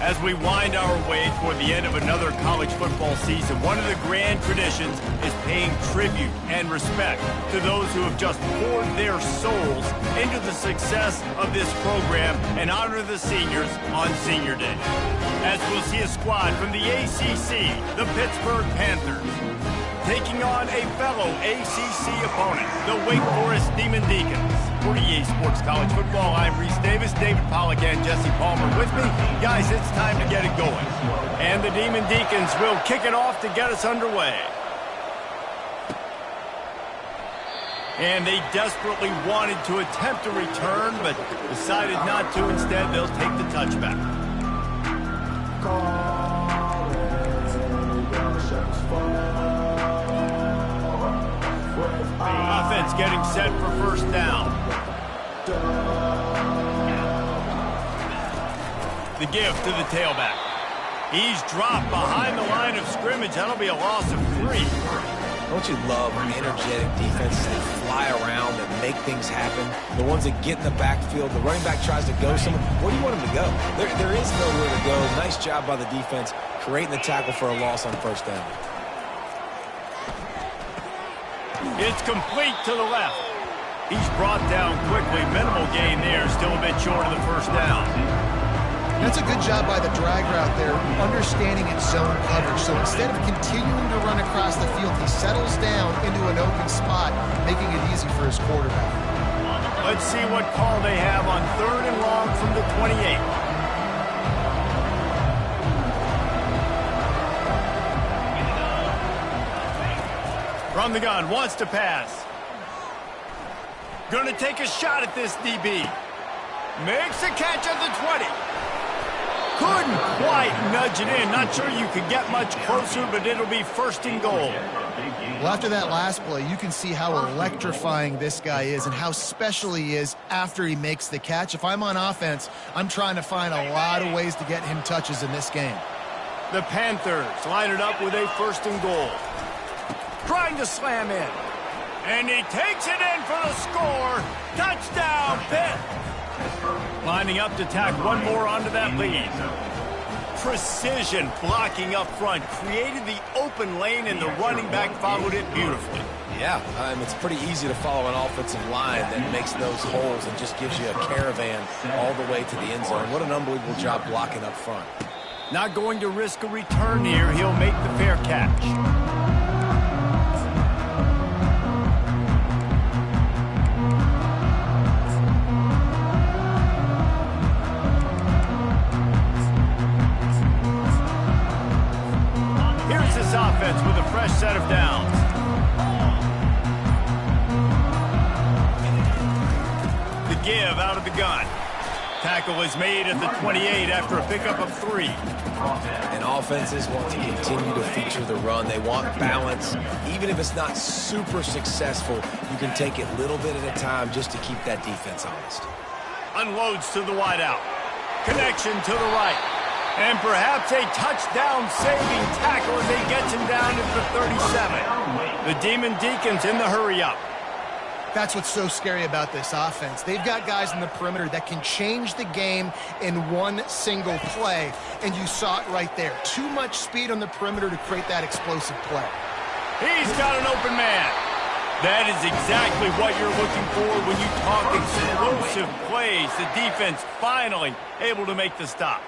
As we wind our way toward the end of another college football season, one of the grand traditions is paying tribute and respect to those who have just poured their souls into the success of this program and honor the seniors on Senior Day. As we'll see a squad from the ACC, the Pittsburgh Panthers, taking on a fellow ACC opponent, the Wake Forest Demon Deacons. For EA Sports College Football, I'm Reese Davis, David Pollack, and Jesse Palmer with me. Guys, it's time to get it going. And the Demon Deacons will kick it off to get us underway. And they desperately wanted to attempt a return, but decided not to. Instead, they'll take the touchback. Offense getting set for first down. The give to the tailback. He's dropped behind the line of scrimmage. That'll be a loss of 3. Don't you love energetic defenses that fly around and make things happen? The ones that get in the backfield, the running back tries to go somewhere. Where do you want him to go? There is nowhere to go. Nice job by the defense creating the tackle for a loss on first down. It's complete to the left. He's brought down quickly. Minimal gain there. Still a bit short of the first down. That's a good job by the drag route there, understanding its zone coverage. So instead of continuing to run across the field, he settles down into an open spot, making it easy for his quarterback. Let's see what call they have on 3rd and long from the 28. From the gun, wants to pass. Gonna take a shot at this DB. Makes a catch at the 20. Couldn't quite nudge it in. Not sure you could get much closer, but it'll be 1st and goal. Well, after that last play, you can see how electrifying this guy is and how special he is after he makes the catch. If I'm on offense, I'm trying to find a lot of ways to get him touches in this game. The Panthers line it up with a 1st and goal. Trying to slam in. And he takes it in for the score. Touchdown, Pitt. Lining up to tack one more onto that lead. Precision blocking up front. Created the open lane, and the running back followed it beautifully. Yeah, it's pretty easy to follow an offensive line that makes those holes and just gives you a caravan all the way to the end zone. What an unbelievable job blocking up front. Not going to risk a return here. He'll make the fair catch. Offense with a fresh set of downs. The give out of the gun. Tackle is made at the 28 after a pickup of 3. And offenses want to continue to feature the run. They want balance. Even if it's not super successful, you can take it little bit at a time just to keep that defense honest. Unloads to the wideout. Connection to the right. And perhaps a touchdown-saving tackle as he gets him down to the 37. The Demon Deacons in the hurry-up. That's what's so scary about this offense. They've got guys in the perimeter that can change the game in one single play, and you saw it right there. Too much speed on the perimeter to create that explosive play. He's got an open man. That is exactly what you're looking for when you talk explosive plays. The defense finally able to make the stop.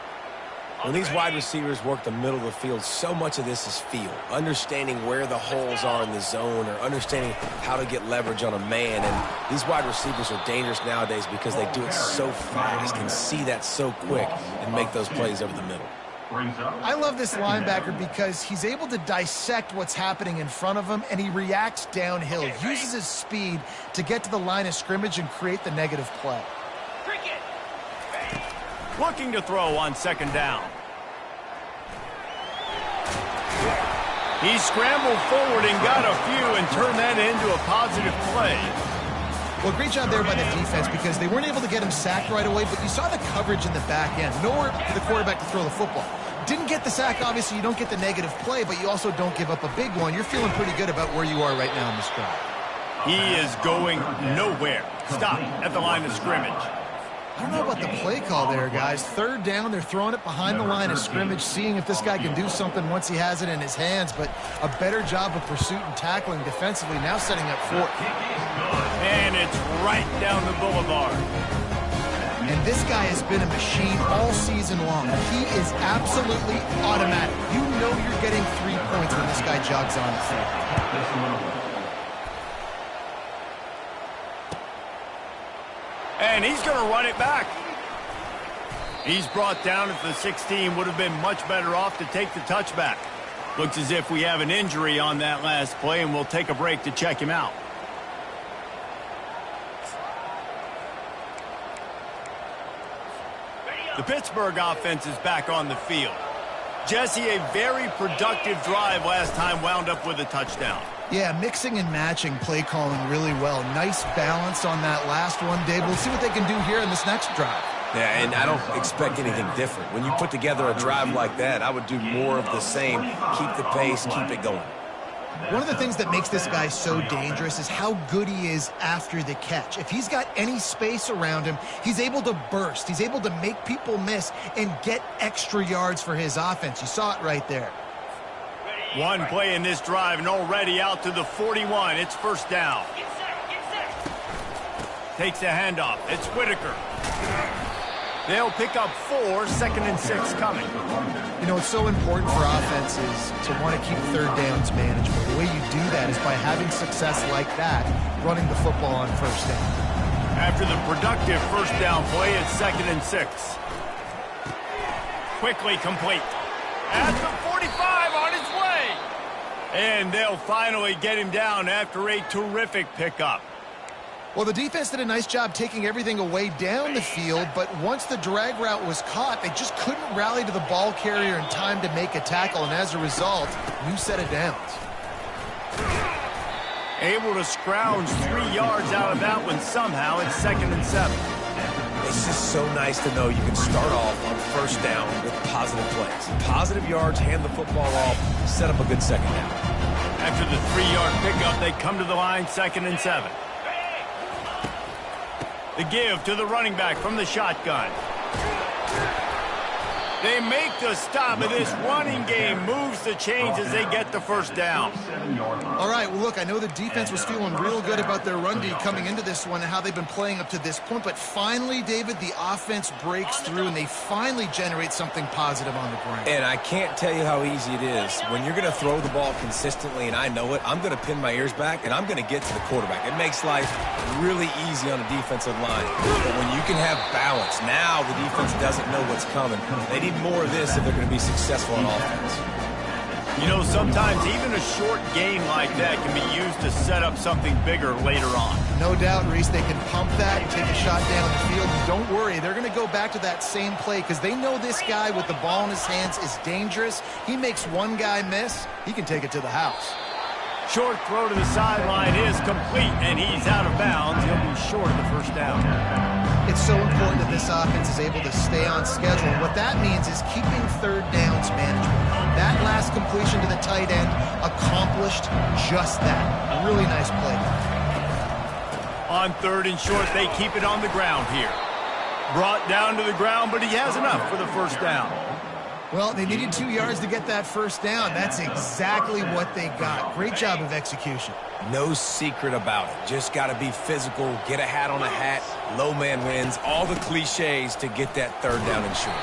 When these wide receivers work the middle of the field, so much of this is feel. Understanding where the holes are in the zone or understanding how to get leverage on a man. And these wide receivers are dangerous nowadays because they do it so fast and see that so quick and make those plays over the middle. I love this linebacker because he's able to dissect what's happening in front of him, and he reacts downhill, uses his speed to get to the line of scrimmage and create the negative play. Looking to throw on 2nd down. He scrambled forward and got a few and turned that into a positive play. Well, great job there by the defense because they weren't able to get him sacked right away, but you saw the coverage in the back end. Nowhere for the quarterback to throw the football. Didn't get the sack, obviously you don't get the negative play, but you also don't give up a big one. You're feeling pretty good about where you are right now in this drive. He is going nowhere. Stop at the line of scrimmage. I don't know about the play call there, guys. Third down, they're throwing it behind the line of scrimmage, seeing if this guy can do something once he has it in his hands, but a better job of pursuit and tackling defensively, now setting up fourth. And it's right down the boulevard. And this guy has been a machine all season long. He is absolutely automatic. You know you're getting 3 points when this guy jogs on the field. And he's going to run it back. He's brought down at the 16. Would have been much better off to take the touchback. Looks as if we have an injury on that last play, and we'll take a break to check him out. The Pittsburgh offense is back on the field. Jesse, a very productive drive last time wound up with a touchdown. Yeah, mixing and matching play calling really well. Nice balance on that last one, Dave. We'll see what they can do here in this next drive. Yeah, and I don't expect anything different. When you put together a drive like that, I would do more of the same. Keep the pace, keep it going. One of the things that makes this guy so dangerous is how good he is after the catch. If he's got any space around him, he's able to burst. He's able to make people miss and get extra yards for his offense. You saw it right there. One play in this drive and already out to the 41. It's first down. Takes the handoff. It's Whitaker. They'll pick up 4, 2nd and 6 coming. You know, it's so important for offenses to want to keep third downs manageable. The way you do that is by having success like that, running the football on first down. After the productive first down play, it's 2nd and 6. Quickly complete. At the 45, on his way. And they'll finally get him down after a terrific pickup. Well, the defense did a nice job taking everything away down the field, but once the drag route was caught, they just couldn't rally to the ball carrier in time to make a tackle, and as a result, new set of downs. Able to scrounge 3 yards out of that one somehow. It's 2nd and 7. It's just so nice to know you can start off on first down with positive plays. Positive yards, hand the football off, set up a good second down. After the 3-yard pickup, they come to the line, 2nd and 7. The give to the running back from the shotgun. They make the stop, and this running game moves the chains as they get the first down. All right, well, look, I know the defense was feeling real good about their run D coming into this one and how they've been playing up to this point, but finally, David, the offense breaks through, and they finally generate something positive on the ground. And I can't tell you how easy it is. When you're going to throw the ball consistently, and I know it, I'm going to pin my ears back, and I'm going to get to the quarterback. It makes life really easy on the defensive line. But when you can have balance, now the defense doesn't know what's coming. They need more of this if they're going to be successful on offense. You know, sometimes even a short game like that can be used to set up something bigger later on. No doubt, Reese, they can pump that and take a shot down the field. And don't worry, they're going to go back to that same play because they know this guy with the ball in his hands is dangerous. He makes one guy miss, he can take it to the house. Short throw to the sideline is complete, and he's out of bounds. He'll be short of the first down. It's so important that this offense is able to stay on schedule. And what that means is keeping third downs manageable. That last completion to the tight end accomplished just that. A really nice play. On 3rd and short, they keep it on the ground here. Brought down to the ground, but he has enough for the first down. Well, they needed 2 yards to get that first down. That's exactly what they got. Great job of execution. No secret about it. Just got to be physical, get a hat on a hat, low man wins, all the cliches to get that third down and short.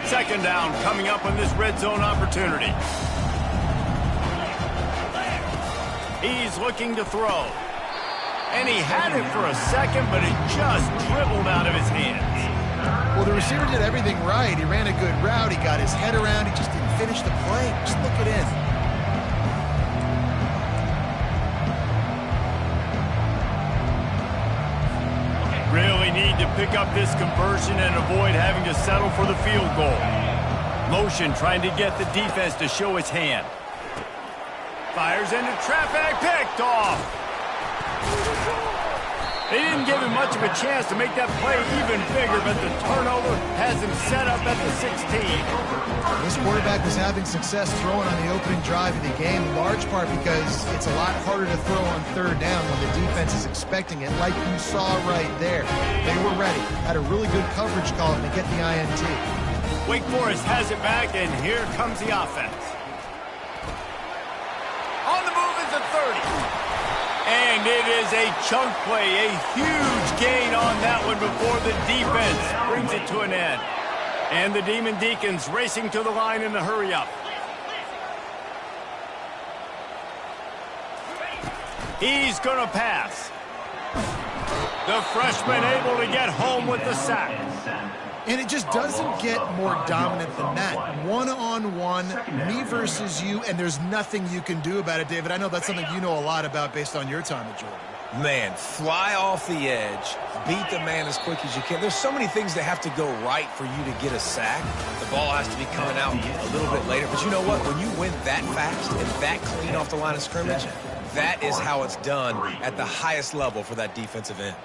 Second down coming up on this red zone opportunity. He's looking to throw. And he had it for a second, but it just dribbled out of his hands. Well, the receiver did everything right. He ran a good route. He got his head around. He just didn't finish the play. Just look it in. Really need to pick up this conversion and avoid having to settle for the field goal. Motion trying to get the defense to show its hand. Fires into traffic, picked off. They didn't give him much of a chance to make that play even bigger, but the turnover has him set up at the 16. This quarterback was having success throwing on the opening drive of the game, in large part because it's a lot harder to throw on third down when the defense is expecting it, like you saw right there. They were ready, had a really good coverage call to get the INT. Wake Forest has it back, and here comes the offense. On the move is the 30. And it is a chunk play, a huge gain on that one before the defense brings it to an end. And the Demon Deacons racing to the line in a hurry-up. He's going to pass. The freshman able to get home with the sack. And it just doesn't get more dominant than that. One-on-one, me versus you, and there's nothing you can do about it, David. I know that's something you know a lot about based on your time at Jordan. Man, fly off the edge, beat the man as quick as you can. There's so many things that have to go right for you to get a sack. The ball has to be coming out a little bit later. But you know what? When you win that fast and that clean off the line of scrimmage, that is how it's done at the highest level for that defensive end.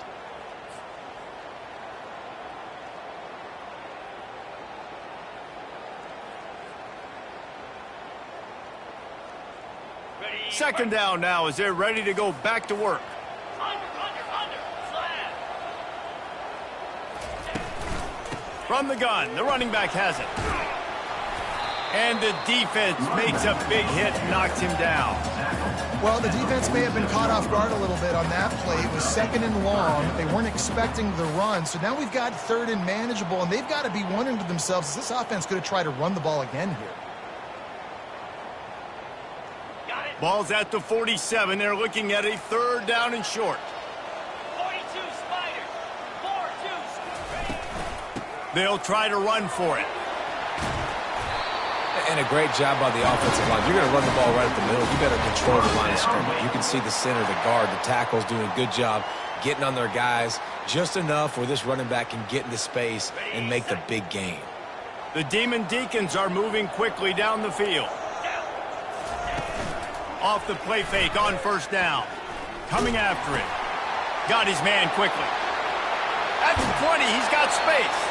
Second down now as they're ready to go back to work. From the gun, the running back has it. And the defense makes a big hit and knocks him down. Well, the defense may have been caught off guard a little bit on that play. It was second and long. They weren't expecting the run. So now we've got third and manageable, and they've got to be wondering to themselves, is this offense going to try to run the ball again here? Ball's at the 47. They're looking at a third down and short. 42 Spiders. 4-2. They'll try to run for it. And a great job by the offensive line. You're going to run the ball right at the middle. You better control the line of scrimmage. You can see the center, the guard, the tackles doing a good job getting on their guys just enough where this running back can get into space and make the big gain. The Demon Deacons are moving quickly down the field. Off the play fake on first down. Coming after it. Got his man quickly. At the 20, he's got space.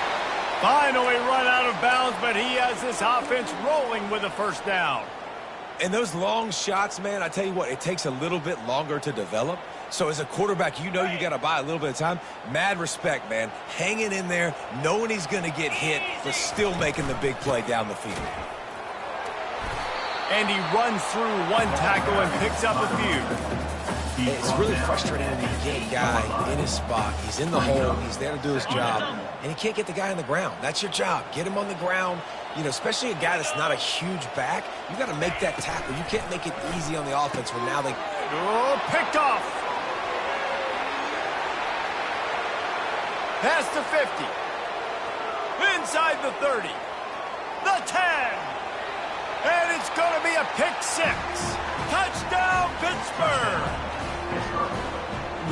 Finally run out of bounds, but he has this offense rolling with a first down. And those long shots, man, I tell you what, it takes a little bit longer to develop. So as a quarterback, you know you got to buy a little bit of time. Mad respect, man. Hanging in there, knowing he's going to get hit, but still making the big play down the field. And he runs through one tackle and picks up a few. It's really frustrating when you get a guy in his spot. He's in the hole. He's there to do his job. And he can't get the guy on the ground. That's your job. Get him on the ground. You know, especially a guy that's not a huge back. You got to make that tackle. You can't make it easy on the offense when now they... Oh, picked off. Past the 50. Inside the 30. The 10. And it's going to be a pick six. Touchdown, Pittsburgh.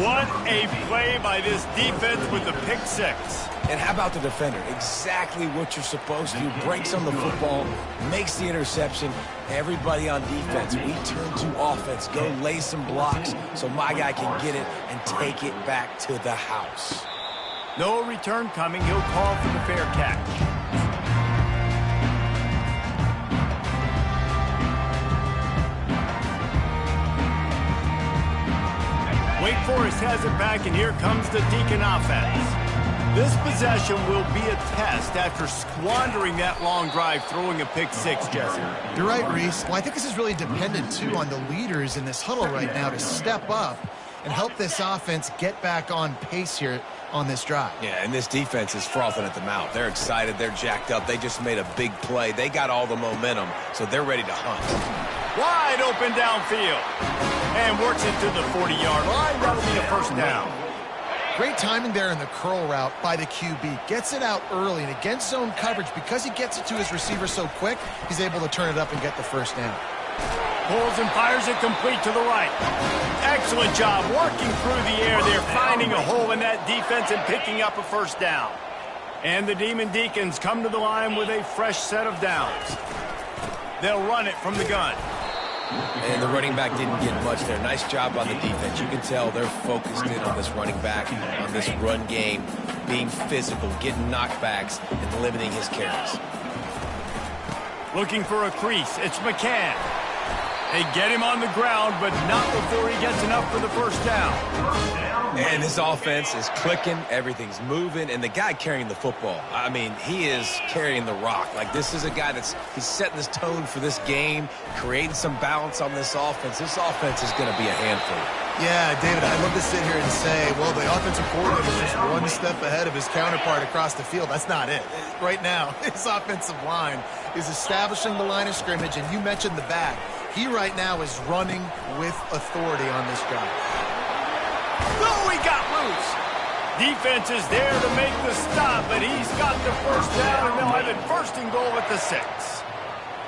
What a play by this defense with the pick six. And how about the defender? Exactly what you're supposed to do. Breaks on the football, makes the interception. Everybody on defense, we turn to offense. Go lay some blocks so my guy can get it and take it back to the house. No return coming. He'll call for the fair catch. Wake Forest has it back, and here comes the Deacon offense. This possession will be a test after squandering that long drive, throwing a pick six, Jesse. You're right, Reese. Well, I think this is really dependent, too, on the leaders in this huddle right now to step up and help this offense get back on pace here on this drive. Yeah, and this defense is frothing at the mouth. They're excited. They're jacked up. They just made a big play. They got all the momentum, so they're ready to hunt. Wide open downfield. And works it to the 40-yard line. That'll be a first down. Great timing there in the curl route by the QB. Gets it out early, and against zone coverage, because he gets it to his receiver so quick, he's able to turn it up and get the first down. Pulls and fires it complete to the right. Excellent job working through the air there, finding a hole in that defense and picking up a first down. And the Demon Deacons come to the line with a fresh set of downs. They'll run it from the gun. And the running back didn't get much there. Nice job on the defense. You can tell they're focused in on this running back, on this run game, being physical, getting knockbacks, and limiting his carries. Looking for a crease. It's McCann. They get him on the ground, but not before he gets enough for the first down. And this offense is clicking, everything's moving, and the guy carrying the football, I mean, he is carrying the rock. Like, this is a guy he's setting this tone for this game, creating some balance on this offense. This offense is going to be a handful. Yeah, David, I'd love to sit here and say, well, the offensive coordinator is just one step ahead of his counterpart across the field. That's not it. Right now, his offensive line is establishing the line of scrimmage, and you mentioned the back. He right now is running with authority on this drive. Oh, he got loose. Defense is there to make the stop, but he's got the first down, and they'll have it first and goal at the 6.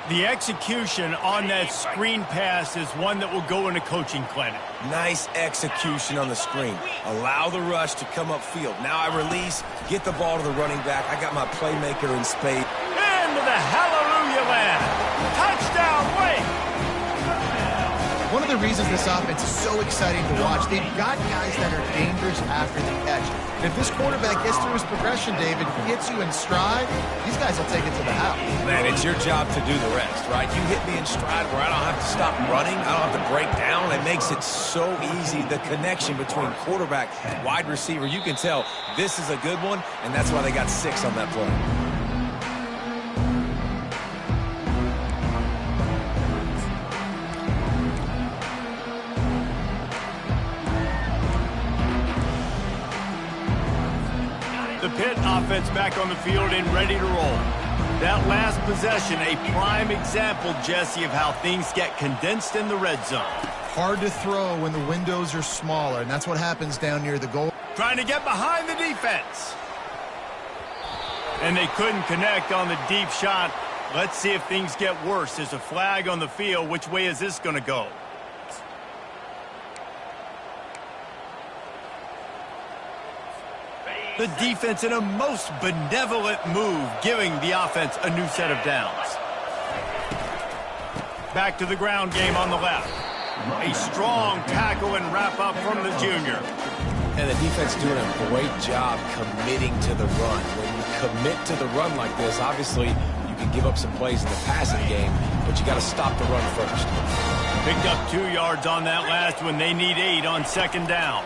The execution on that screen pass is one that will go in a coaching clinic. Nice execution on the screen. Allow the rush to come upfield. Now I release, get the ball to the running back. I got my playmaker in spade. Into the hallelujah land. Touchdown, Wake. One of the reasons this offense is so exciting to watch, they've got guys that are dangerous after the catch. And if this quarterback gets through his progression, David, hits you in stride, these guys will take it to the house. Man, it's your job to do the rest, right? You hit me in stride where I don't have to stop running. I don't have to break down. It makes it so easy. The connection between quarterback and wide receiver, you can tell this is a good one, and that's why they got 6 on that play. The Pitt offense back on the field and ready to roll. That last possession, a prime example, Jesse, of how things get condensed in the red zone. Hard to throw when the windows are smaller, and that's what happens down near the goal. Trying to get behind the defense. And they couldn't connect on the deep shot. Let's see if things get worse. There's a flag on the field. Which way is this going to go? The defense in a most benevolent move, giving the offense a new set of downs. Back to the ground game on the left. A strong tackle and wrap up from the junior. And the defense doing a great job committing to the run. When you commit to the run like this, obviously you can give up some plays in the passing game, but you got to stop the run first. Picked up 2 yards on that last one. They need 8 on second down.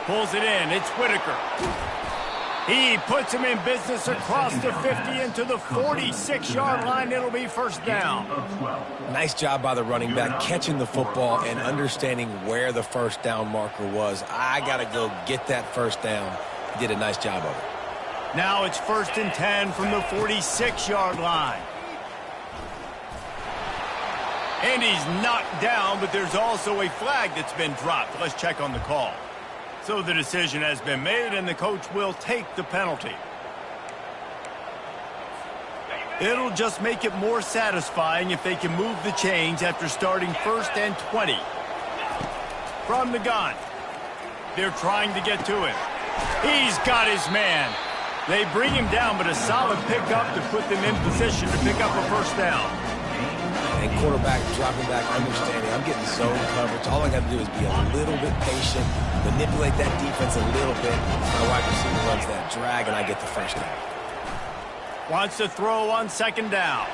Pulls it in. It's Whitaker. He puts him in business across the 50 into the 46-yard line. It'll be first down. Nice job by the running back, catching the football and understanding where the first down marker was. I got to go get that first down. He did a nice job of it. Now it's first and 10 from the 46-yard line. And he's knocked down, but there's also a flag that's been dropped. Let's check on the call. So the decision has been made, and the coach will take the penalty. It'll just make it more satisfying if they can move the chains after starting first and 20. From the gun. They're trying to get to him. He's got his man. They bring him down, but a solid pickup to put them in position to pick up a first down. And quarterback dropping back, understanding I'm getting zone coverage. All I got to do is be a little bit patient, manipulate that defense a little bit. My wide receiver runs that drag, and I get the first down. Wants to throw on second down.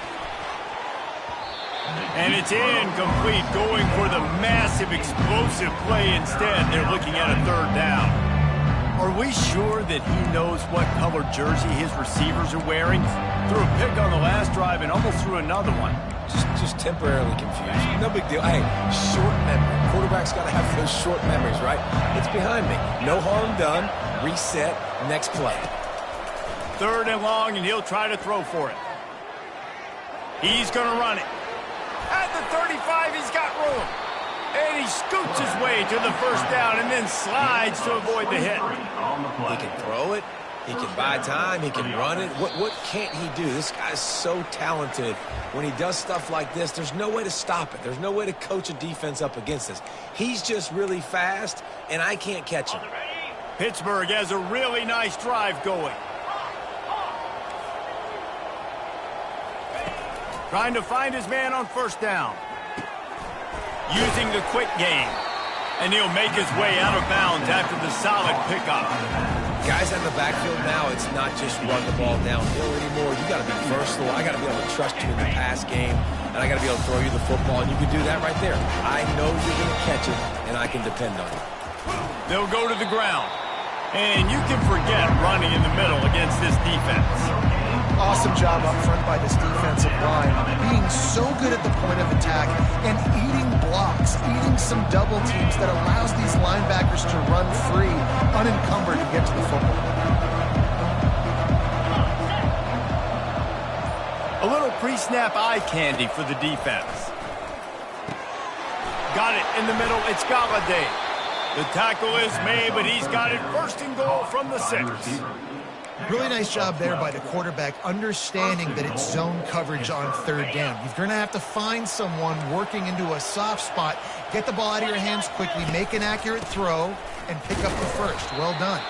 And it's incomplete, going for the massive explosive play instead. They're looking at a third down. Are we sure that he knows what color jersey his receivers are wearing? Threw a pick on the last drive and almost threw another one. Just temporarily confused. No big deal. Hey, short memory. Quarterback's got to have those short memories, right? It's behind me. No harm done. Reset. Next play. Third and long, and he'll try to throw for it. He's going to run it. At the 35, he's got room. And he scoots his way to the first down and then slides to avoid the hit. He can throw it. He can buy time. He can run it. What can't he do? This guy's so talented. When he does stuff like this, there's no way to stop it. There's no way to coach a defense up against this. He's just really fast, and I can't catch him. Pittsburgh has a really nice drive going. Trying to find his man on first down. Using the quick game. And he'll make his way out of bounds after the solid pickup. Guys in the backfield now, it's not just run the ball downhill anymore. You got to be versatile. I got to be able to trust you in the pass game, and I got to be able to throw you the football, and you can do that right there. I know you're going to catch it, and I can depend on it. They'll go to the ground. And you can forget running in the middle against this defense. Awesome job up front by this defensive line, being so good at the point of attack and eating blocks, eating some double teams that allows these linebackers to run free, unencumbered to get to the football. A little pre-snap eye candy for the defense. Got it in the middle. It's Galladay. The tackle is made, but he's got it first and goal from the 6. Really nice job there by the quarterback, understanding that it's zone coverage on third down. You're going to have to find someone working into a soft spot, get the ball out of your hands quickly, make an accurate throw, and pick up the first. Well done.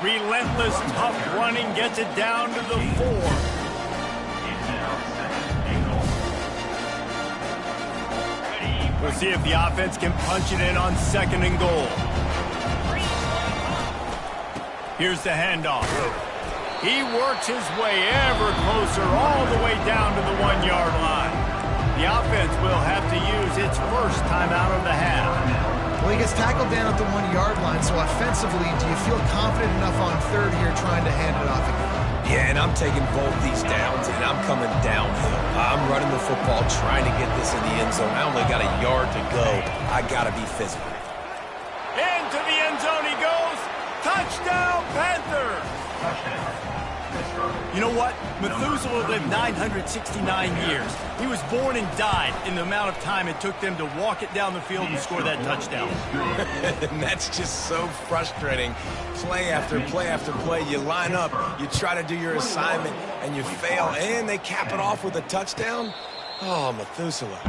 Relentless, tough running gets it down to the 4. We'll see if the offense can punch it in on second and goal. Here's the handoff. He works his way ever closer all the way down to the 1-yard line. The offense will have to use its first timeout of the half. Well, he gets tackled down at the 1-yard line, so offensively, do you feel confident enough on third here trying to hand it off again? Yeah, and I'm taking both these downs, and I'm coming downhill. I'm running the football, trying to get this in the end zone. I only got a yard to go. I got to be physical. Into the end zone he goes. Touchdown, Panthers! You know what? Methuselah lived 969 years. He was born and died in the amount of time it took them to walk it down the field and score that touchdown. And that's just so frustrating. Play after play after play. You line up, you try to do your assignment, and you fail, and they cap it off with a touchdown? Oh, Methuselah.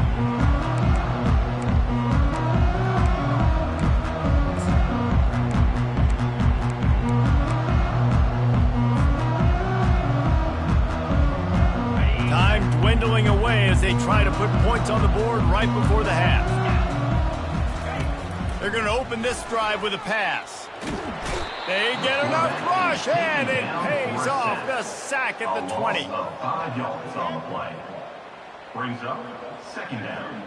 Dwindling away as they try to put points on the board right before the half. They're going to open this drive with a pass. They get enough rush, and it pays off. The sack at the 20. 5 yards on the play. Brings up second down.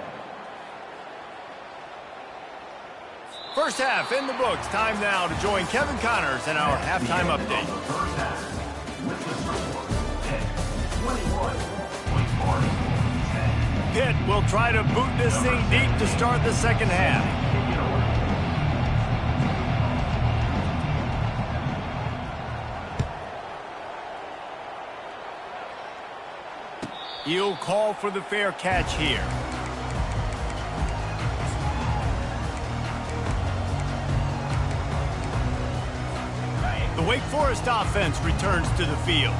First half in the books. Time now to join Kevin Connors in our halftime update. First half with the score 10-21. Pitt will try to boot this thing deep to start the second half. He'll call for the fair catch here. The Wake Forest offense returns to the field.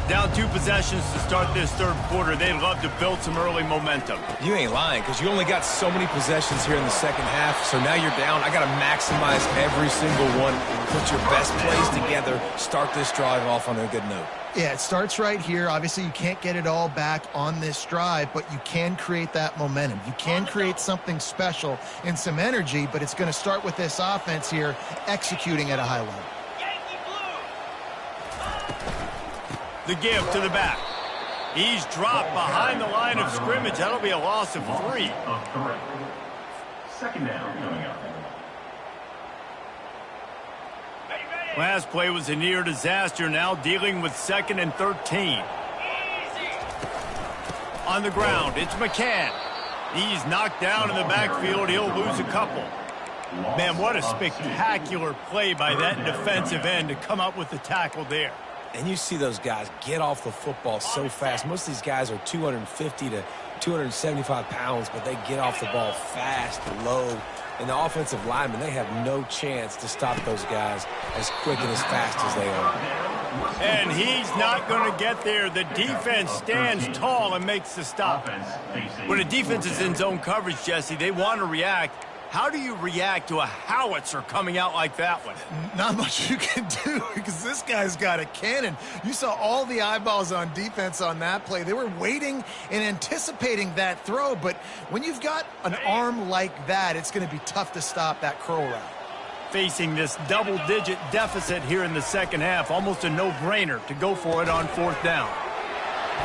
Down 2 possessions to start this third quarter. They'd love to build some early momentum. You ain't lying, because you only got so many possessions here in the second half, so now you're down. I got to maximize every single one, put your best plays together, start this drive off on a good note. Yeah, it starts right here. Obviously, you can't get it all back on this drive, but you can create that momentum. You can create something special and some energy, but it's going to start with this offense here executing at a high level. The give to the back. He's dropped behind the line of scrimmage. That'll be a loss of 3. Second down coming up. Last play was a near disaster. Now dealing with 2nd and 13. On the ground, it's McCann. He's knocked down in the backfield. He'll lose a couple. Man, what a spectacular play by that defensive end to come up with the tackle there. And you see those guys get off the football so fast. Most of these guys are 250 to 275 pounds, but they get off the ball fast, low. And the offensive linemen, they have no chance to stop those guys as quick and as fast as they are. And he's not going to get there. The defense stands tall and makes the stop. When a defense is in zone coverage, Jesse, they want to react. How do you react to a howitzer coming out like that one? Not much you can do because this guy's got a cannon. You saw all the eyeballs on defense on that play. They were waiting and anticipating that throw, but when you've got an arm like that, it's going to be tough to stop that curl route. Facing this double-digit deficit here in the second half, almost a no-brainer to go for it on fourth down.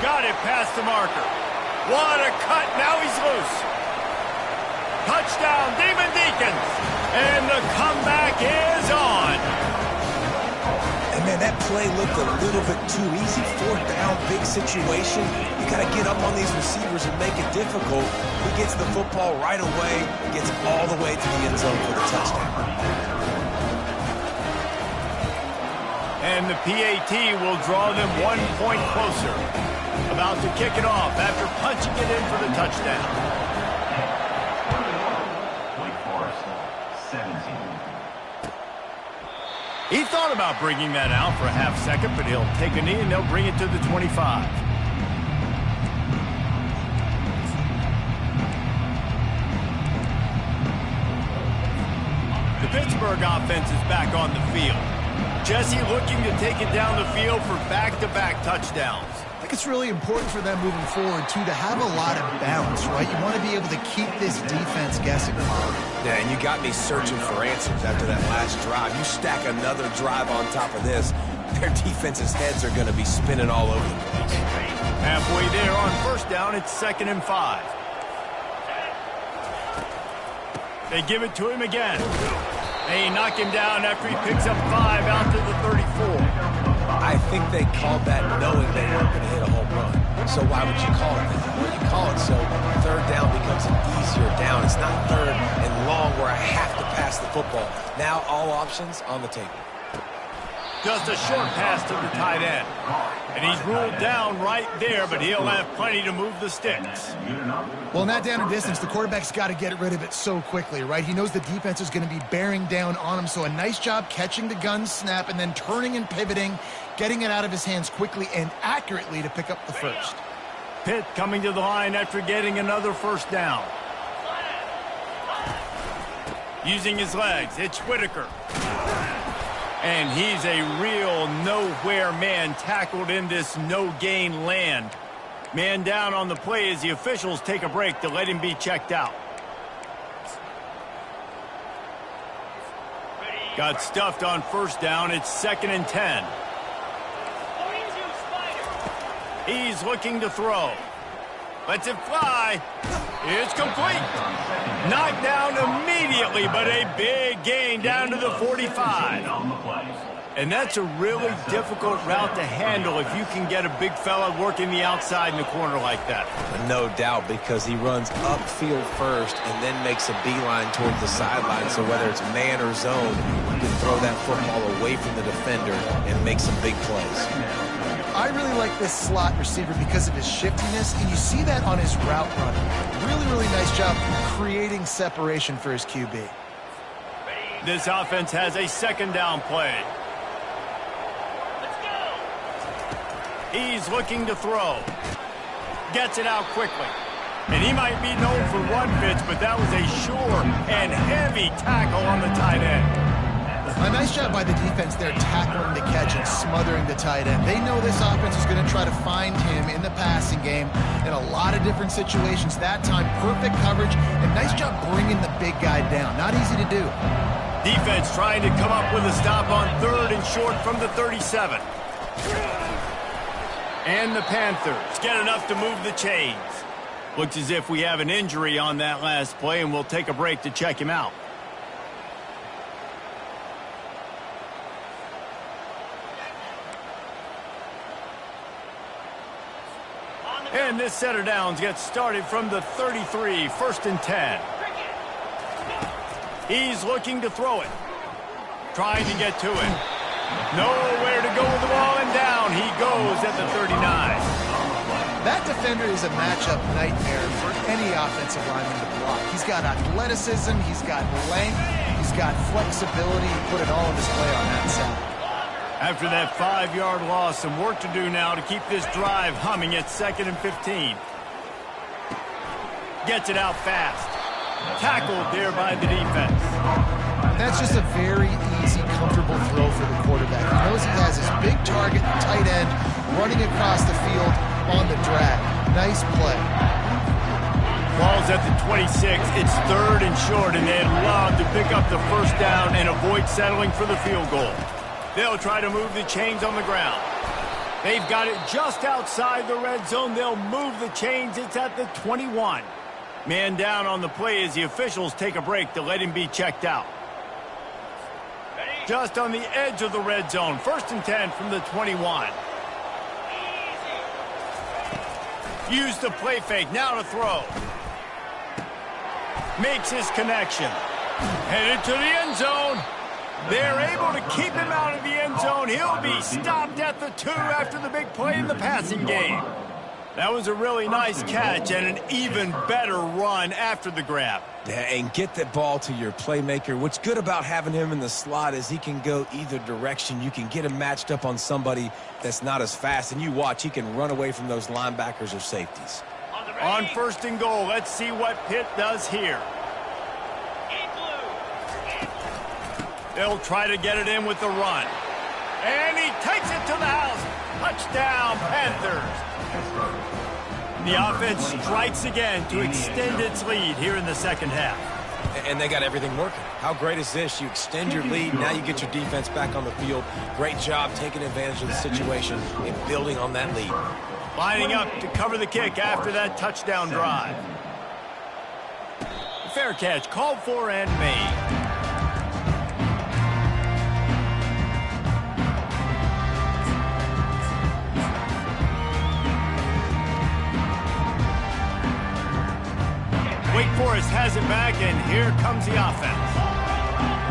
Got it past the marker. What a cut. Now he's loose. Touchdown, Demon Deacons. And the comeback is on. And, man, that play looked a little bit too easy. Fourth down, big situation. You got to get up on these receivers and make it difficult. He gets the football right away, gets all the way to the end zone for the touchdown. And the PAT will draw them 1 point closer. About to kick it off after punching it in for the touchdown. He thought about bringing that out for a half second, but he'll take a knee and they'll bring it to the 25. The Pittsburgh offense is back on the field. Jesse looking to take it down the field for back-to-back touchdowns. I think it's really important for them moving forward, too, to have a lot of balance, right? You want to be able to keep this defense guessing. Yeah, and you got me searching for answers after that last drive. You stack another drive on top of this, their defense's heads are going to be spinning all over the place. Halfway there on first down, it's 2nd and 5. They give it to him again. They knock him down after he picks up 5 out to the 34. I think they called that knowing they weren't going to hit a home run. So why would you call it that? Well, you call it so third down becomes an easier down. It's not third and long where I have to pass the football. Now all options on the table. Just a short pass to the tight end. And he's ruled down right there, but he'll have plenty to move the sticks. Well, in that down and distance, the quarterback's got to get rid of it so quickly, right? He knows the defense is going to be bearing down on him, so a nice job catching the gun snap and then turning and pivoting, getting it out of his hands quickly and accurately to pick up the first. Pitt coming to the line after getting another first down. Using his legs, it's Whitaker. And he's a real nowhere man tackled in this no-gain land. Man down on the play as the officials take a break to let him be checked out. Got stuffed on first down. It's 2nd and 10. He's looking to throw. Lets it fly. It's complete. Knocked down immediately, but a big gain down to the 45. And that's a really difficult route to handle if you can get a big fella working the outside in the corner like that. No doubt, because he runs upfield first and then makes a beeline towards the sideline. So whether it's man or zone, you can throw that football away from the defender and make some big plays. I really like this slot receiver because of his shiftiness, and you see that on his route run. Really, really nice job creating separation for his QB. This offense has a 2nd down play. He's looking to throw. Gets it out quickly. And he might be known for one pitch, but that was a sure and heavy tackle on the tight end. A nice job by the defense there, tackling the catch and smothering the tight end. They know this offense is going to try to find him in the passing game in a lot of different situations. That time, perfect coverage, and nice job bringing the big guy down. Not easy to do. Defense trying to come up with a stop on 3rd and short from the 37. And the Panthers get enough to move the chains. Looks as if we have an injury on that last play, and we'll take a break to check him out. And this set of downs gets started from the 33, 1st and 10. He's looking to throw it. Trying to get to it. Nowhere to go with the ball, and down he goes at the 39. That defender is a matchup nightmare for any offensive lineman to block. He's got athleticism, he's got length, he's got flexibility. He put it all in display on that side. After that 5-yard loss, some work to do now to keep this drive humming at 2nd and 15. Gets it out fast. Tackled there by the defense. That's just a very easy, comfortable throw for the quarterback. He knows he has his big target, tight end, running across the field on the drag. Nice play. Ball's at the 26. It's 3rd and short, and they'd love to pick up the first down and avoid settling for the field goal. They'll try to move the chains on the ground. They've got it just outside the red zone. They'll move the chains. It's at the 21. Man down on the play as the officials take a break to let him be checked out. Just on the edge of the red zone. 1st and 10 from the 21. Use the play fake. Now to throw. Makes his connection. Headed to the end zone. They're able to keep him out of the end zone. He'll be stopped at the 2 after the big play in the passing game. That was a really nice catch and an even better run after the grab. Yeah, and get that ball to your playmaker. What's good about having him in the slot is he can go either direction. You can get him matched up on somebody that's not as fast, and you watch, he can run away from those linebackers or safeties. On 1st and goal, let's see what Pitt does here. They'll try to get it in with the run. And he takes it to the house. Touchdown, Panthers. The offense strikes again to extend its lead here in the second half. And they got everything working. How great is this? You extend your lead, now you get your defense back on the field. Great job taking advantage of the situation and building on that lead. Lining up to cover the kick after that touchdown drive. Fair catch called for and made. Wake Forest has it back, and here comes the offense.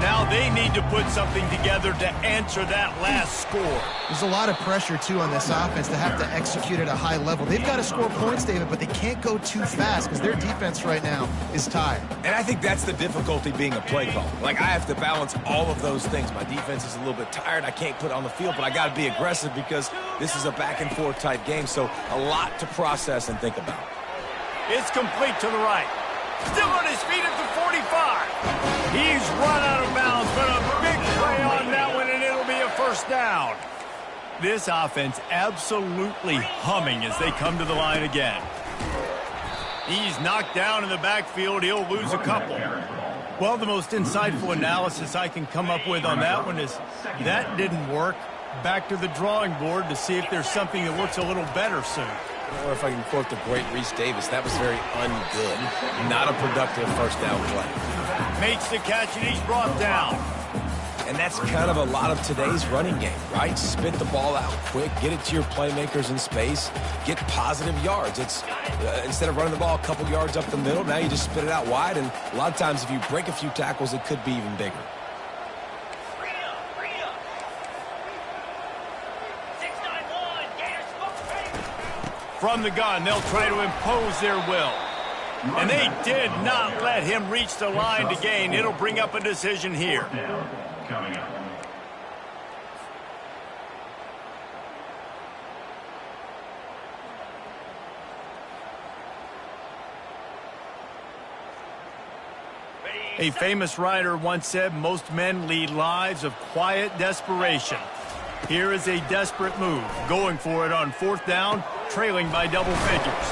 Now they need to put something together to answer that last score. There's a lot of pressure, too, on this offense to have to execute at a high level. They've got to score points, David, but they can't go too fast because their defense right now is tired. And I think that's the difficulty being a play caller. Like, I have to balance all of those things. My defense is a little bit tired. I can't put it on the field, but I got to be aggressive because this is a back-and-forth type game, so a lot to process and think about. It's complete to the right. Still on his feet at the 45. He's run out of bounds, but a big play on that one, and it'll be a first down. This offense absolutely humming as they come to the line again. He's knocked down in the backfield. He'll lose a couple. Well, the most insightful analysis I can come up with on that one is that didn't work. Back to the drawing board to see if there's something that looks a little better soon. Or if I can quote the great Reese Davis, that was very ungood. Not a productive first down play. Makes the catch, and he's brought down. And that's kind of a lot of today's running game, right? Spit the ball out quick, get it to your playmakers in space, get positive yards. It's instead of running the ball a couple yards up the middle, now you just spit it out wide, and a lot of times if you break a few tackles, it could be even bigger. From the gun, they'll try to impose their will. And they did not let him reach the line to gain. It'll bring up a decision here. Coming up. A famous writer once said, most men lead lives of quiet desperation. Here is a desperate move, going for it on 4th down, trailing by double figures.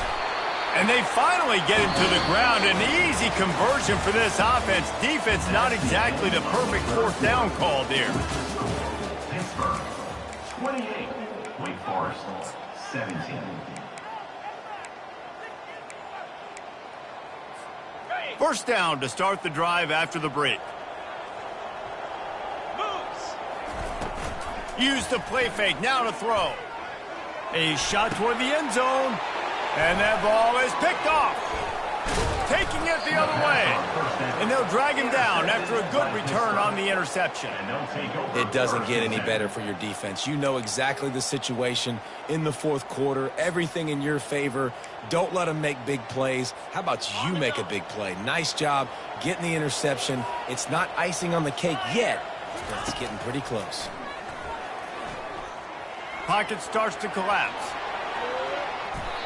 And they finally get him to the ground. An easy conversion for this offense. Defense not exactly the perfect 4th down call there. Pittsburgh, 28. Wake Forest, 17. First down to start the drive after the break. Use the play fake, now to throw. A shot toward the end zone. And that ball is picked off. Taking it the other way. And they'll drag him down after a good return on the interception. It doesn't get any better for your defense. You know exactly the situation in the 4th quarter. Everything in your favor. Don't let them make big plays. How about you make a big play? Nice job getting the interception. It's not icing on the cake yet, but it's getting pretty close. Pocket starts to collapse.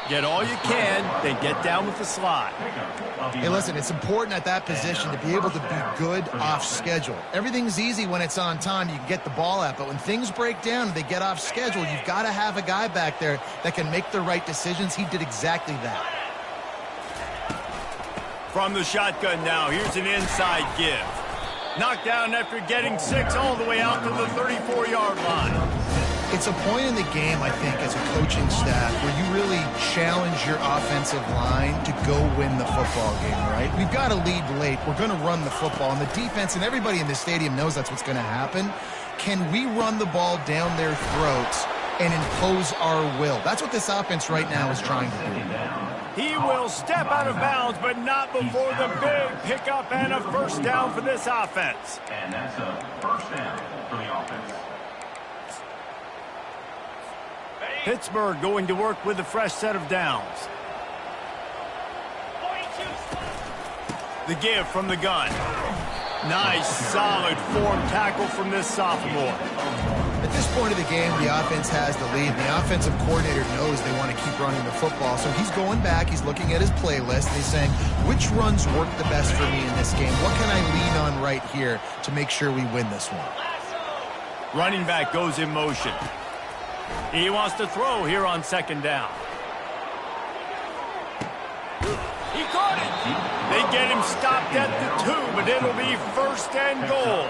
Get all you can, then get down with the slide. Hey, listen, it's important at that position to be able to be good off schedule. Everything's easy when it's on time. You can get the ball out, but when things break down and they get off schedule, you've got to have a guy back there that can make the right decisions. He did exactly that. From the shotgun now, here's an inside give. Knocked down after getting 6 all the way out to the 34-yard line. It's a point in the game, I think, as a coaching staff where you really challenge your offensive line to go win the football game, right? We've got to lead late. We're going to run the football. And the defense and everybody in the stadium knows that's what's going to happen. Can we run the ball down their throats and impose our will? That's what this offense right now is trying to do. He will step out of bounds, but not before the big pickup and a first down for this offense. And that's a first down for the offense. Pittsburgh going to work with a fresh set of downs. The give from the gun. Nice, solid form tackle from this sophomore. At this point of the game, the offense has the lead. The offensive coordinator knows they want to keep running the football. So he's going back, he's looking at his playlist, and he's saying, which runs work the best for me in this game? What can I lean on right here to make sure we win this one? Running back goes in motion. He wants to throw here on second down. He caught it. They get him stopped at the 2, but it'll be first and goal.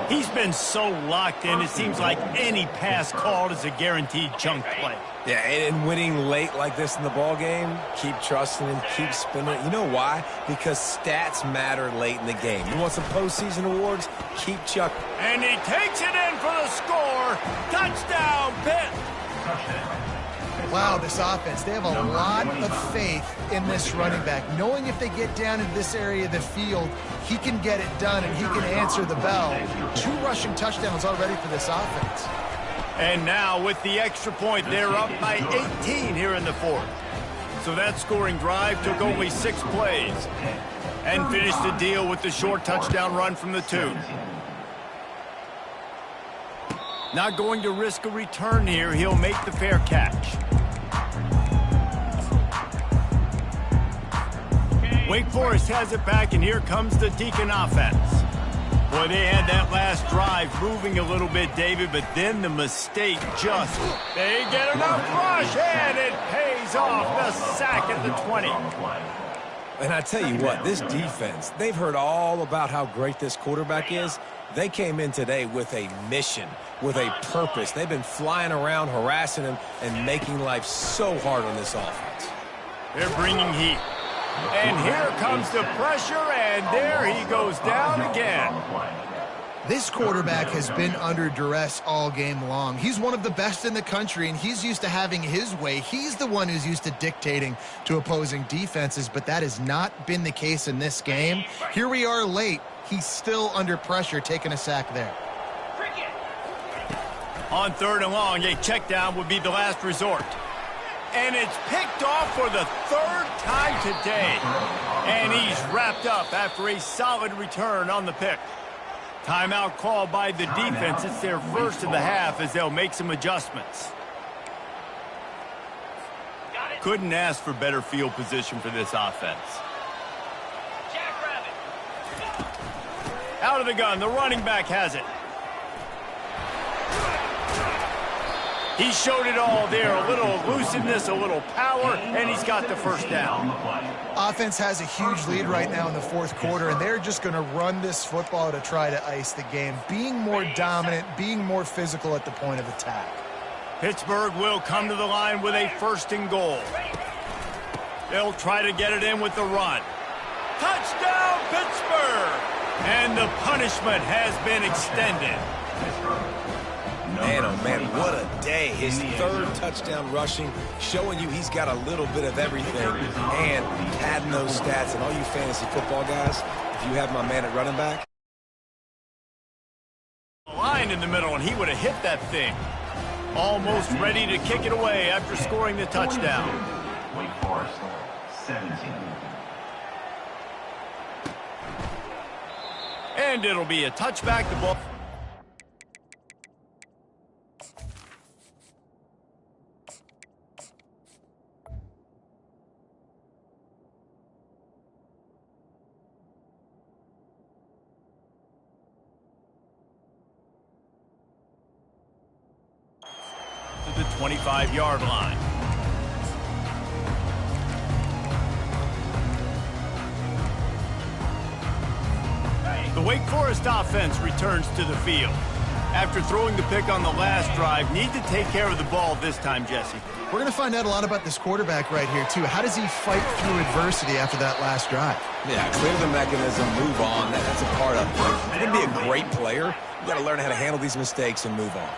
He's been so locked in, it seems like any pass called is a guaranteed chunk play. Yeah, and winning late like this in the ball game, keep trusting him, keep spinning it. You know why? Because stats matter late in the game. You want some postseason awards? Keep chucking. And he takes it in for the score. Touchdown, Pitt. Wow, this offense, they have a lot of faith in this running back, knowing if they get down in this area of the field, he can get it done and he can answer the bell. 2 rushing touchdowns already for this offense. And now with the extra point, they're up by 18 here in the 4th. So that scoring drive took only 6 plays and finished the deal with the short touchdown run from the 2. Not going to risk a return here. He'll make the fair catch. Wake Forest has it back, and here comes the Deacon offense. Boy, they had that last drive moving a little bit, David, but then the mistake just... They get enough rush, and it pays off. The sack at the 20. And I tell you what, this defense, they've heard all about how great this quarterback is. They came in today with a mission, with a purpose. They've been flying around, harassing him, and making life so hard on this offense. They're bringing heat. And here comes the pressure, and there he goes down again. This quarterback has been under duress all game long. He's one of the best in the country, and he's used to having his way. He's the one who's used to dictating to opposing defenses, but that has not been the case in this game. Here we are late. He's still under pressure, taking a sack there. On 3rd and long, a check down would be the last resort. And it's picked off for the 3rd time today. And he's wrapped up after a solid return on the pick. Timeout called by the defense. It's their first of the half as they'll make some adjustments. Couldn't ask for better field position for this offense. Out of the gun, the running back has it. He showed it all there, a little elusiveness, a little power, and he's got the first down. Offense has a huge lead right now in the 4th quarter, and they're just going to run this football to try to ice the game, being more dominant, being more physical at the point of attack. Pittsburgh will come to the line with a 1st and goal. They'll try to get it in with the run. Touchdown, Pittsburgh! And the punishment has been extended. Man, oh man, what a day. His 3rd touchdown rushing, showing you he's got a little bit of everything. And padding those stats, and all you fantasy football guys, if you have my man at running back. Line in the middle, and he would have hit that thing. Almost ready to kick it away after scoring the touchdown. Wake Forest, 17. And it'll be a touchback. The ball. 25-yard line. The Wake Forest offense returns to the field. After throwing the pick on the last drive, need to take care of the ball this time, Jesse. We're going to find out a lot about this quarterback right here, too. How does he fight through adversity after that last drive? Yeah, clear the mechanism, move on. That's a part of it. If you're going to be a great player, you got to learn how to handle these mistakes and move on.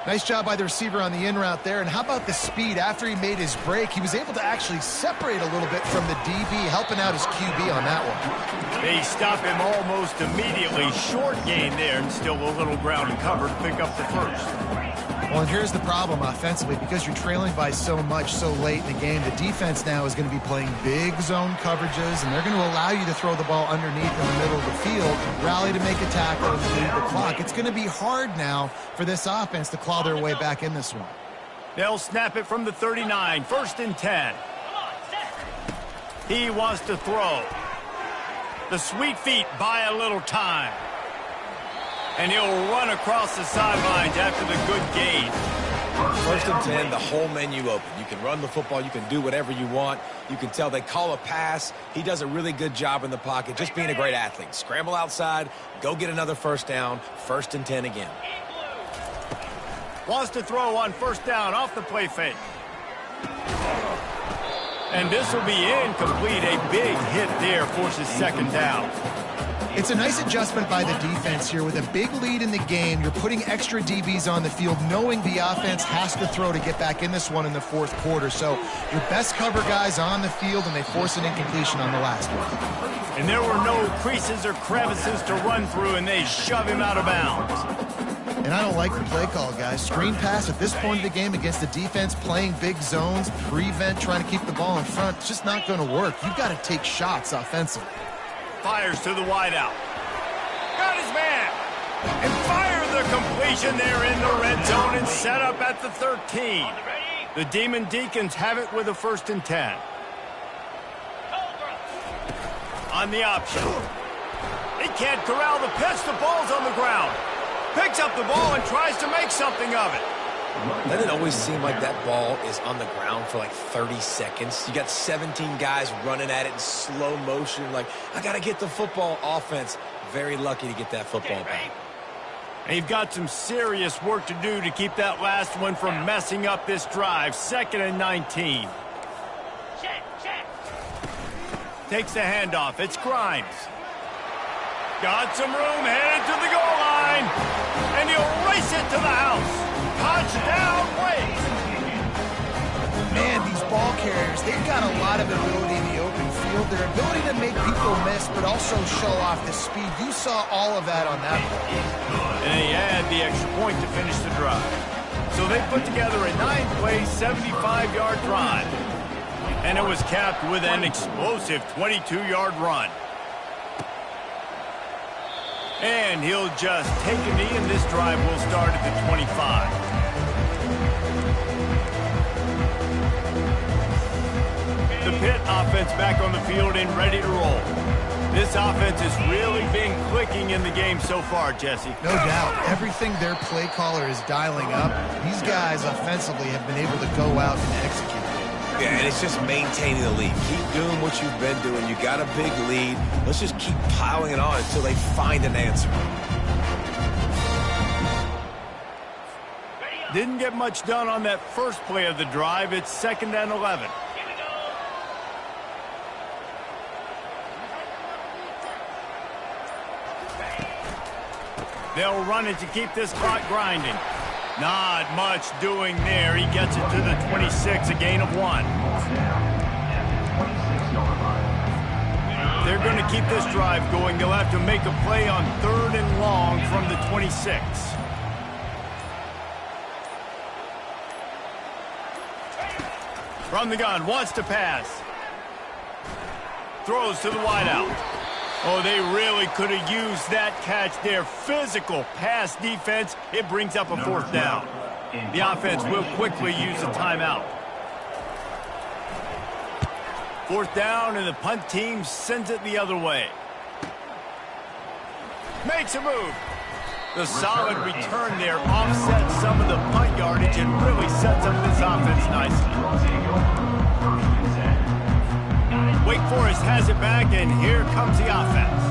Nice job by the receiver on the in route there. And how about the speed? After he made his break, he was able to actually separate a little bit from the DB, helping out his QB on that one. They stop him almost immediately. Short gain there, and still a little ground and cover to pick up the first. Well, and here's the problem offensively. Because you're trailing by so much so late in the game, the defense now is going to be playing big zone coverages, and they're going to allow you to throw the ball underneath in the middle of the field, rally to make a tackle, and lead the clock. It's going to be hard now for this offense to claw their way back in this one. They'll snap it from the 39, 1st and 10. He wants to throw. The sweet feet buy a little time. And he'll run across the sidelines after the good gain. 1st and 10, the whole menu open. You can run the football. You can do whatever you want. You can tell they call a pass. He does a really good job in the pocket, just being a great athlete. Scramble outside, go get another first down, 1st and 10 again. Wants to throw on 1st down off the play fake. And this will be incomplete. A big hit there forces 2nd down. It's a nice adjustment by the defense here. With a big lead in the game, you're putting extra DBs on the field, knowing the offense has to throw to get back in this one in the 4th quarter. So your best cover guys on the field, and they force an incompletion on the last one. And there were no creases or crevices to run through, and they shove him out of bounds. And I don't like the play call, guys. Screen pass at this point of the game against the defense, playing big zones, prevent, trying to keep the ball in front. It's just not going to work. You've got to take shots offensively. Fires to the wideout. Got his man. And fire the completion there in the red zone and set up at the 13. The Demon Deacons have it with a 1st and 10. On the option. He can't corral the pitch. The ball's on the ground. Picks up the ball and tries to make something of it. Doesn't it always seem like that ball is on the ground for like 30 seconds? You got 17 guys running at it in slow motion. Like, I got to get the football. Offense, very lucky to get that football back. And you've got some serious work to do to keep that last one from messing up this drive. 2nd and 19. Takes the handoff. It's Grimes. Got some room, headed to the goal line. And he'll race it to the house. Touchdown, Wake! Man, these ball carriers, they've got a lot of ability in the open field. Their ability to make people miss, but also show off the speed. You saw all of that on that play. And they had the extra point to finish the drive. So they put together a 9-play, 75-yard drive. And it was capped with an explosive 22-yard run. And he'll just take a knee, and this drive will start at the 25. The Pitt offense back on the field and ready to roll. This offense has really been clicking in the game so far, Jesse. No doubt. Everything their play caller is dialing up, these guys offensively have been able to go out and execute. Yeah, and it's just maintaining the lead. Keep doing what you've been doing. You got a big lead. Let's just keep piling it on until they find an answer. Didn't get much done on that first play of the drive. It's 2nd and 11. They'll run it to keep this clock grinding. Not much doing there. He gets it to the 26, a gain of 1. They're going to keep this drive going. They'll have to make a play on 3rd and long from the 26. From the gun, wants to pass. Throws to the wideout. Oh, they really could have used that catch there. Physical pass defense. It brings up a 4th down. The offense will quickly use a timeout. 4th down, and the punt team sends it the other way. Makes a move. The solid return there offsets some of the punt yardage and really sets up this offense nicely. Wake Forest has it back, and here comes the offense.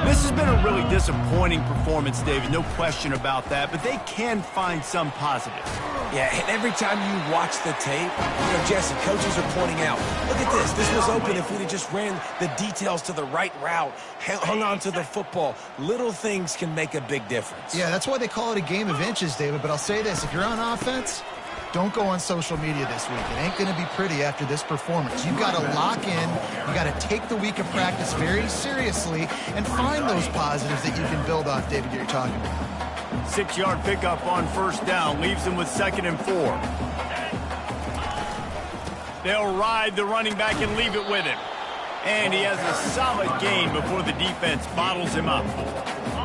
This has been a really disappointing performance, David, no question about that, but they can find some positives. Yeah, and every time you watch the tape, Jesse, coaches are pointing out, look at this. This was open if we'd have just ran the details to the right route, hung on to the football. Little things can make a big difference. Yeah, that's why they call it a game of inches, David. But I'll say this, if you're on offense, don't go on social media this week. It ain't going to be pretty after this performance. You've got to lock in. You got to take the week of practice very seriously and find those positives that you can build off, David, you're talking about. 6-yard pickup on first down leaves them with 2nd and 4. They'll ride the running back and leave it with him. And he has a solid gain before the defense bottles him up.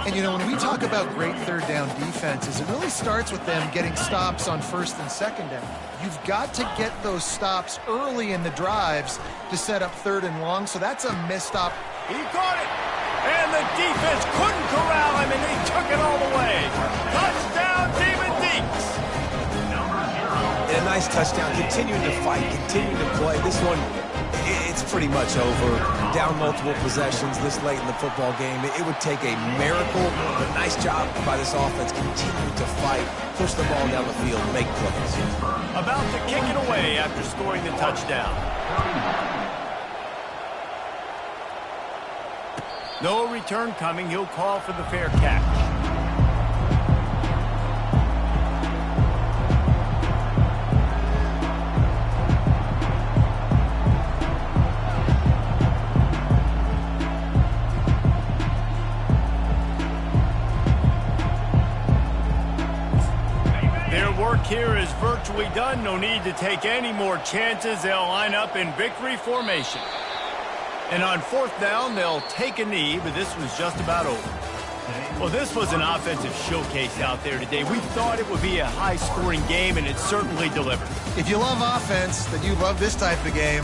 And, when we talk about great third down defenses, it really starts with them getting stops on 1st and 2nd down. You've got to get those stops early in the drives to set up 3rd and long, so that's a missed stop. He caught it, and the defense couldn't corral him, and they took it all the way. Touchdown, David Deeks. And a nice touchdown, continuing to fight, continuing to play. This one, it's pretty much over. Down multiple possessions this late in the football game. It would take a miracle, but nice job by this offense continuing to fight, push the ball down the field, make plays. About to kick it away after scoring the touchdown. No return coming. He'll call for the fair catch. Here is virtually done. No need to take any more chances. They'll line up in victory formation. And on 4th down, they'll take a knee, but this was just about over. Well, this was an offensive showcase out there today. We thought it would be a high-scoring game, and it certainly delivered. If you love offense, then you love this type of game.